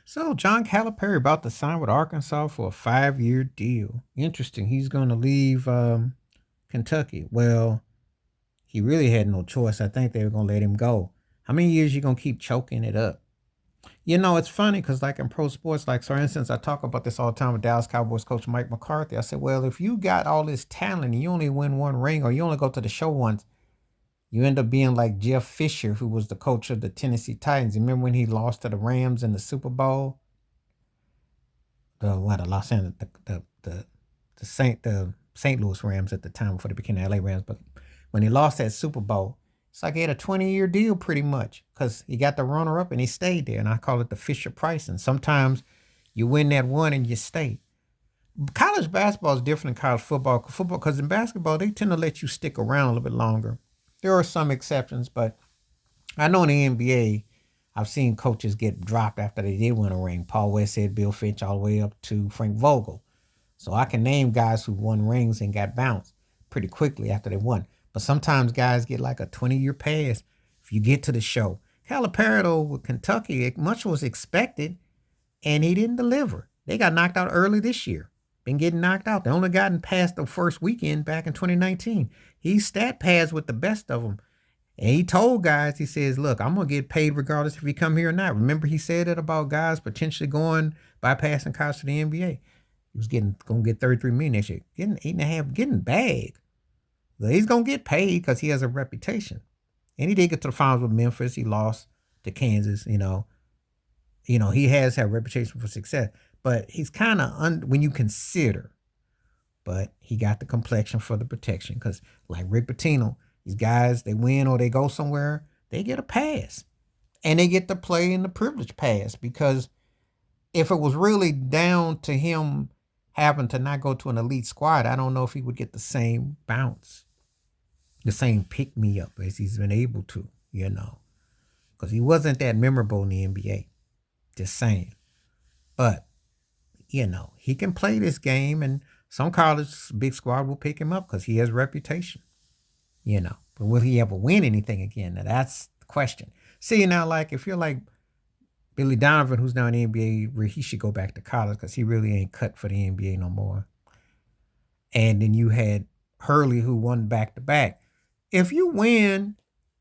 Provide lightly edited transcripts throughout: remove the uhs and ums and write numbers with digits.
So John Calipari about to sign with Arkansas for a 5-year deal. Interesting. He's going to leave Kentucky. Well, he really had no choice. I think they were going to let him go. How many years you going to keep choking it up? It's funny because like in pro sports, like for instance, I talk about this all the time with Dallas Cowboys coach Mike McCarthy. I said, well, if you got all this talent and you only win one ring or you only go to the show once, you end up being like Jeff Fisher, who was the coach of the Tennessee Titans. You remember when he lost to the Rams in the Super Bowl? The Los Angeles the St. Louis Rams at the time before they became the LA Rams. But when he lost that Super Bowl, it's like he had a 20-year deal pretty much because he got the runner up and he stayed there. And I call it the Fisher Price. And sometimes you win that one and you stay. College basketball is different than college football. Football, because in basketball they tend to let you stick around a little bit longer. There are some exceptions, but I know in the NBA, I've seen coaches get dropped after they did win a ring. Paul Westhead, Bill Finch, all the way up to Frank Vogel. So I can name guys who won rings and got bounced pretty quickly after they won. But sometimes guys get like a 20-year pass if you get to the show. Calipari though with Kentucky, much was expected, and he didn't deliver. They got knocked out early this year. Been getting knocked out. They only gotten past the first weekend back in 2019. He stat pads with the best of them. And he told guys, he says, look, I'm going to get paid regardless if you come here or not. Remember he said it about guys potentially bypassing college to the NBA. He was going to get 33 million next year. Getting 8.5, getting bag. So he's going to get paid because he has a reputation. And he did get to the finals with Memphis. He lost to Kansas, he has had a reputation for success. But he's kind of, when you consider, but he got the complexion for the protection because like Rick Pitino, these guys, they win or they go somewhere, they get a pass. And they get to play in the privilege pass because if it was really down to him having to not go to an elite squad, I don't know if he would get the same bounce, the same pick me up as he's been able to, because he wasn't that memorable in the NBA. Just saying. But, he can play this game and some college big squad will pick him up because he has reputation. But will he ever win anything again? Now that's the question. See, now, like, if you're like Billy Donovan, who's now in the NBA, where he should go back to college because he really ain't cut for the NBA no more. And then you had Hurley, who won back to back. If you win,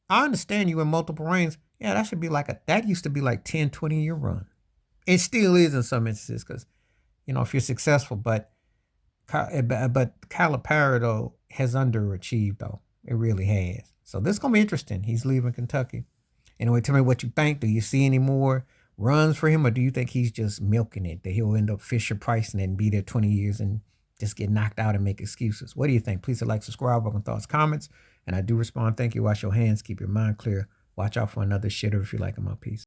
I understand you in multiple rings. Yeah, that should be that used to be like 10, 20-year run. It still is in some instances because, if you're successful, but Calipari, though, has underachieved, though. It really has. So this is going to be interesting. He's leaving Kentucky. Anyway, tell me what you think. Do you see any more runs for him, or do you think he's just milking it, that he'll end up Fisher pricing it and be there 20 years and just get knocked out and make excuses? What do you think? Please hit like, subscribe, welcome thoughts, comments. And I do respond. Thank you. Wash your hands. Keep your mind clear. Watch out for another shitter if you like him. Peace.